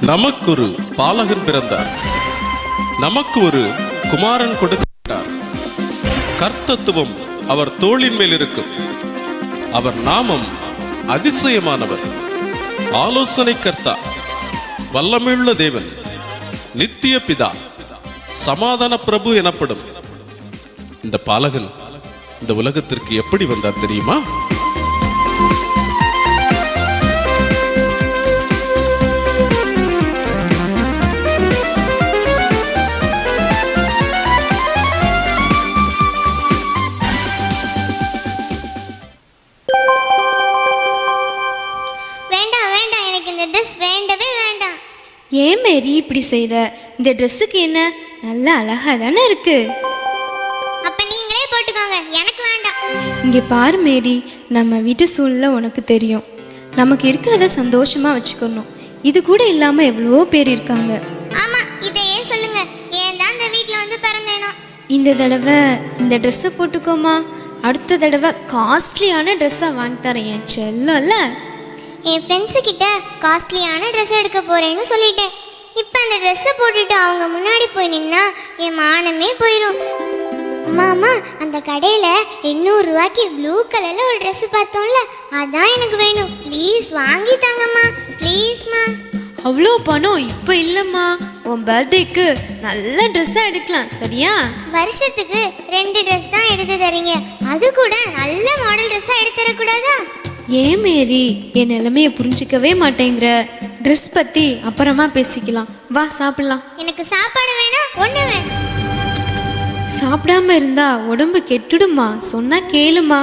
நமக்கு ஒரு பாலகன் பிறந்தார், நமக்கு ஒரு குமாரன் கொடுக்கப்பட்டார். கர்த்தத்துவம் அவர் தோளின் மேல் இருக்கும். அவர் நாமம் அதிசயமானவர், ஆலோசனை கர்த்தா, வல்லமையுள்ள தேவன், நித்திய பிதா, சமாதான பிரபு எனப்படும். இந்த பாலகன் இந்த உலகத்திற்கு எப்படி வந்தார் தெரியுமா? ஏன் மேரி இப்படி செய்யற? இந்த ட்ரெஸ்ஸுக்கு என்ன, நல்ல அழகா தானே இருக்கு. அப்ப நீங்களே போட்டுக்கோங்க, எனக்கு வேண்டாம். இங்கே பாரு மேரி, நம்ம வீட்டு சூழ்நிலை உனக்கு தெரியும். நமக்கு இருக்கிறத சந்தோஷமா வச்சுக்கணும். இது கூட இல்லாம எவ்வளவோ பேர் இருக்காங்க. ஆமா, இதையே சொல்லுங்க. ஏன் தான் இந்த வீட்ல வந்து பிறந்தேனோ. இந்த தடவை இந்த ட்ரெஸ்ஸை போட்டுக்கோமா, அடுத்த தடவை காஸ்ட்லியான ட்ரெஸ்ஸாக வாங்கி தரேன் என் செல்லம்ல. என் ஃப்ரெண்ட்ஸு கிட்ட காஸ்ட்லியான ட்ரெஸ் எடுக்க போறேன்னு சொல்லிட்டேன். இப்போ அந்த ட்ரெஸ்ஸை போட்டுட்டு அவங்க முன்னாடி போய் நின்னா என் மானமே போயிடும். அம்மா, அந்த கடையில் 800 ரூபாய்க்கு ப்ளூ கலரில் ஒரு ட்ரெஸ் பார்த்தோம்ல, அதான் எனக்கு வேணும். ப்ளீஸ் வாங்கி தாங்கம்மா, ப்ளீஸ்மா. அவ்வளோ பணம் இப்போ இல்லைம்மா. உன் பர்த்டேக்கு நல்ல ட்ரெஸ்ஸாக எடுக்கலாம், சரியா? வருஷத்துக்கு 2 ட்ரெஸ் தான் எடுத்து தரீங்க, அது கூட நல்ல மாடல் ட்ரெஸ்ஸாக எடுத்து தரக்கூடாதா? ஏன் மேரி என் நிலைமையை புரிஞ்சிக்கவே மாட்டேங்கிற? ட்ரெஸ் பற்றி அப்புறமா பேசிக்கலாம், வா சாப்பிடலாம். எனக்கு சாப்பாடு வேணாம், ஒன்று வேணும். சாப்பிடாம இருந்தா உடம்பு கெட்டுடுமா, சொன்னா கேளுமா.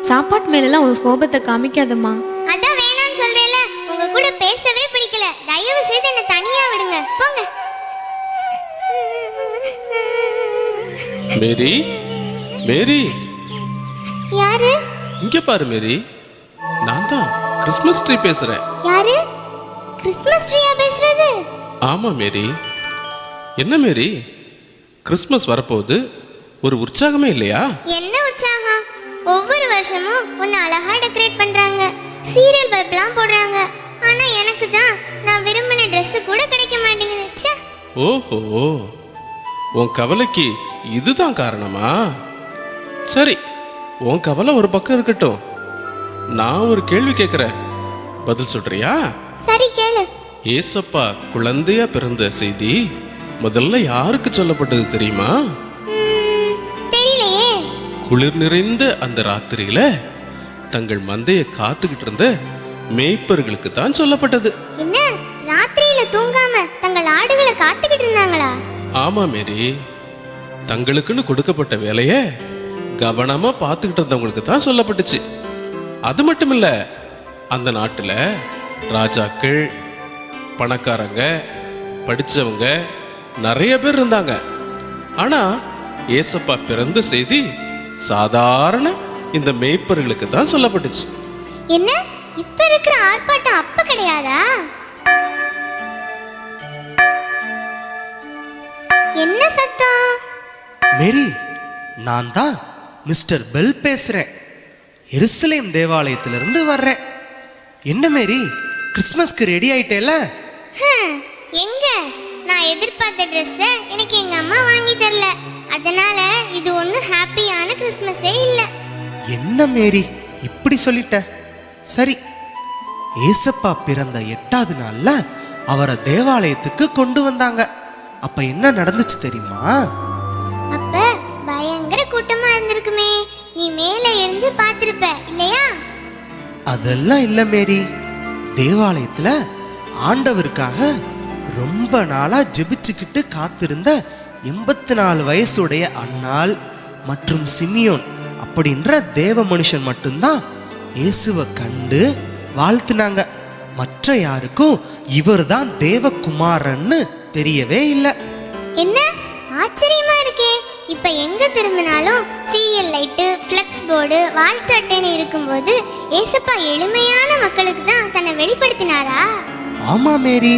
சாப்பாட்டு மேலெல்லாம் ஒரு கோபத்தை காமிக்காதம்மா. அதான் வேணான்னு சொல்றேல, உங்க கூட பேசவே பிடிக்கல. தயவு செய்து என்ன தனியா விடுங்க, போங்க. மேரி, மேரி, யாரு? இங்க பாரு மேரி, நான் தான் கிறிஸ்மஸ் ட்ரீ பேசுறேன். யாரு? கிறிஸ்மஸ் ட்ரீயா பேசுறது? ஆமா மேரி. என்ன மேரி, கிறிஸ்மஸ் வரப்போகுது, ஒரு உற்சாகமே இல்லையா? என்ன உற்சாகம்? ஒவ்வொரு வருஷமும் ஒன்னு அழகா டெக்கரேட் பண்றாங்க, சீரியல் பல்ப்லாம் போடுறாங்க. ஆனா எனக்கு தான் நான் விரும்பின Dress கூட கிடைக்க மாட்டேங்குது. ஓஹோ, உன் கவலைக்கு இதுதான் காரணமா? சரி, உன் கவலை ஒரு பக்கம் இருக்கட்டும். நான் ஒரு கேள்வி கேட்கிறேன், பதில் சொல்றியா? சரி, கேளு. ஏசப்பா குழந்தையா பிறந்த செய்தி முதல்ல யாருக்கு சொல்லப்பட்டது தெரியுமா? தெரியலையே. குளிர் நிறைந்த அந்த ராத்திரியில தங்கள் மந்தையை காத்துக்கிட்டு இருந்த மேய்ப்பர்களுக்கு தான் சொல்லப்பட்டது. என்ன, ராத்திரியில தூங்காம தங்கள் ஆடுகளை காத்துக்கிட்டு இருந்தாங்களா? ஆமா மேரி, தங்களுக்குன்னு கொடுக்கப்பட்ட வேலையை கவனமா பார்த்துக்கிட்டு இருந்தவங்களுக்கு தான் சொல்லப்பட்டுச்சு. அது மட்டும் இல்ல, அந்த நாட்டுல ராஜாக்கள், பணக்காரங்க, படிச்சவங்க நிறைய பேர் இருந்தாங்க. ஆனா ஏசப்பா பிறந்த செய்தி சாதாரண இந்த மேய்ப்பர்களுக்கு தான் சொல்லப்பட்டுச்சு. என்ன, இப்ப இருக்கிற ஆர்ப்பாட்டம் அப்ப கிடையாதா? என்ன சத்தம்? மேரி, நான் தான் மிஸ்டர் பெல் பேசுறேன். எருசலேம் தேவாலயத்திலிருந்து வர்றேன். என்ன மேரி, கிறிஸ்மஸ்க்கு ரெடி ஆயிட்டேல? எங்க, நான் எதிர்பார்த்த ட்ரெஸ் எனக்கு எங்க அம்மா வாங்கி தரல. அதனால இது ஒன்றும் ஹாப்பியான கிறிஸ்மஸே இல்ல. என்ன மேரி இப்படி சொல்லிட்ட? சரி, ஏசப்பா பிறந்த 8வது நாள்ல அவரை தேவாலயத்துக்கு கொண்டு வந்தாங்க. அப்ப என்ன நடந்துச்சு தெரியுமா? அப்ப பயங்கர கூட்டமா இருந்திருக்குமே, நீ மேல இருந்து பார்த்திருப்ப இல்லையா? அதெல்லாம் இல்ல மேரி, தேவாலயத்துல ஆண்டவருக்காக ரொம்ப நாளா ஜெபிச்சுக்கிட்டு காத்திருந்த 84 வயசுடைய அன்னாள் மற்றும் சிமியோன் அப்படின்ற தேவ மனுஷன் மட்டும்தான் இயேசுவை கண்டு வாழ்த்துனாங்க. மற்ற யாருக்கும் இவர் தான் தேவகுமாரன்னு தெரியவே இல்லை. என்ன ஆச்சரியமா இருக்கே. இப்ப எங்க திரும்பினாலும் சீரியல் லைட்டு, ஃப்ளெக்ஸ் போர்டு, வாழ்த்து அட்டைன்னு இருக்கும்போது ஏசப்பா எளிமையான மக்களுக்கு தான் தன்னை வெளிப்படுத்தினாரா? ஆமா மேரி,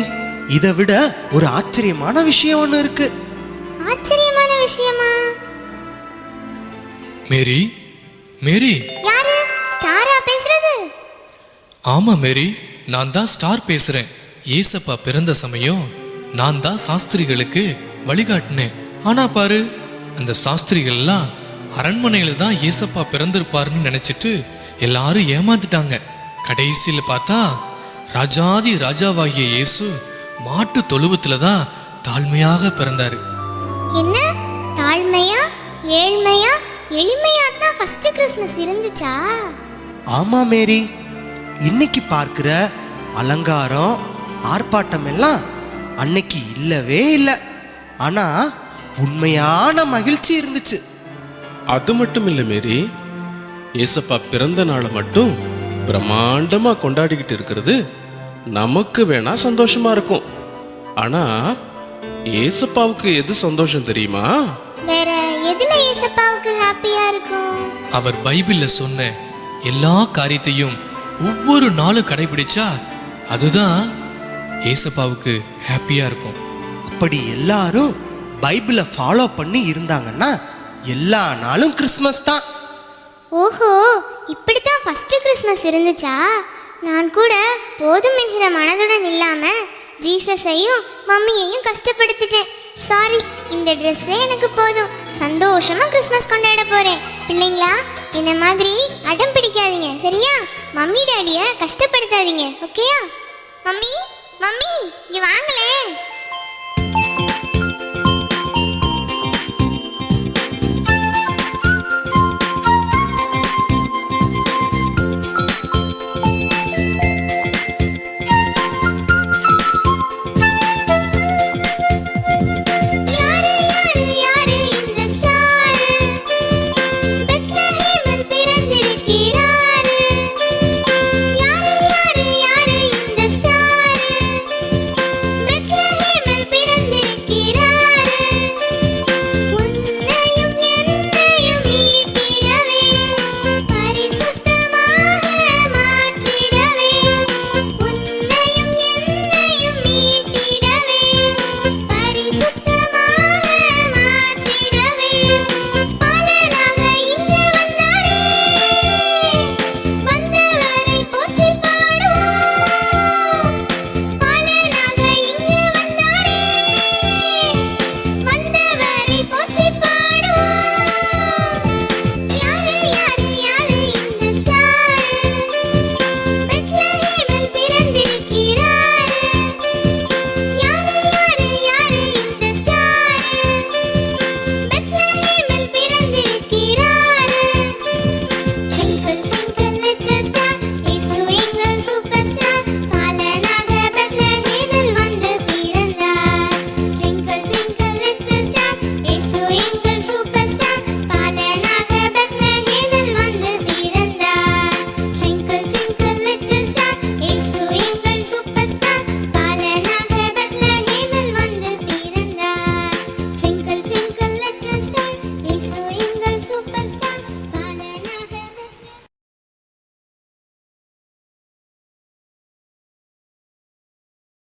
இதை விட ஒரு ஆச்சரியமான விஷயம் ஒண்ணு இருக்கு. ஆச்சரியமான விஷயமா? மேரி, மேரி. யாரு? ஸ்டாரா பேசுறது? ஆமா மேரி, நான் தான் ஸ்டார் பேசுறேன். ஏசப்பா பிறந்த சமயம் நான் தான் சாஸ்திரிகளுக்கு வழிகாட்டினேன். ஆனா பாரு, அந்த சாஸ்திரிகள்லாம் அரண்மனையில தான் ஏசப்பா பிறந்திருப்பாருன்னு நினைச்சிட்டு எல்லாரும் ஏமாந்துட்டாங்க. கடைசியில் பார்த்தா ராஜாதி ராஜாவாகிய இயேசு மாட்டு தொழுவத்துல தான் தாழ்மையாக பிறந்தாரு. என்ன தாழ்மையா ஏழ்மையா எளிமையா தான் ஃபர்ஸ்ட் கிறிஸ்மஸ் இருந்துச்சா? ஆமா மேரி, இன்னைக்கு பார்க்கிற அலங்காரம் ஆர்ப்பாட்டம் எல்லாம் அன்னைக்கு இல்லவே இல்லை. ஆனா உண்மையான மகிழ்ச்சி இருந்துச்சு. அது மட்டும் இல்லை மேரி, ஏசப்பா பிறந்த நாளை மட்டும் பிரம்மாண்டமா கொண்டாடிக்கிட்டு இருக்கிறது நமக்கு வேணா சந்தோஷமா இருக்கும். ஆனா ஏசப்பாவுக்கு எது சந்தோஷம் தெரியுமா? வேற எதுல ஏசப்பாவுக்கு ஹாப்பியா இருக்கும்? அவர் பைபிள்ல சொன்ன எல்லா காரியத்தையும் ஒவ்வொரு நாளும் கடைபிடிச்சா அதுதான் ஏசப்பாவுக்கு ஹாப்பியா இருக்கும். அப்படி எல்லாரும் பைபிளை ஃபாலோ பண்ணி இருந்தாங்கன்னா எல்லா நாளும் கிறிஸ்மஸ் தான். ஓஹோ, இப்படித்தான் ஃபர்ஸ்ட் கிறிஸ்மஸ் இருந்துச்சா? நான் கூட போதும் என்கிற மனதுடன் இல்லாம ஜீசஸையும் மம்மியையும் கஷ்டப்படுத்திட்டேன். சாரி, இந்த ட்ரெஸ்ஸே எனக்கு போதும். சந்தோஷமா கிறிஸ்மஸ் கொண்டாட போறேன். பிள்ளைங்களா, என்ன மாதிரி அடம் பிடிக்காதீங்க, சரியா? மம்மி டாடிய கஷ்டப்படுத்தாதீங்க, ஓகேயா? மம்மி மம்மி இங்க வாங்களேன்.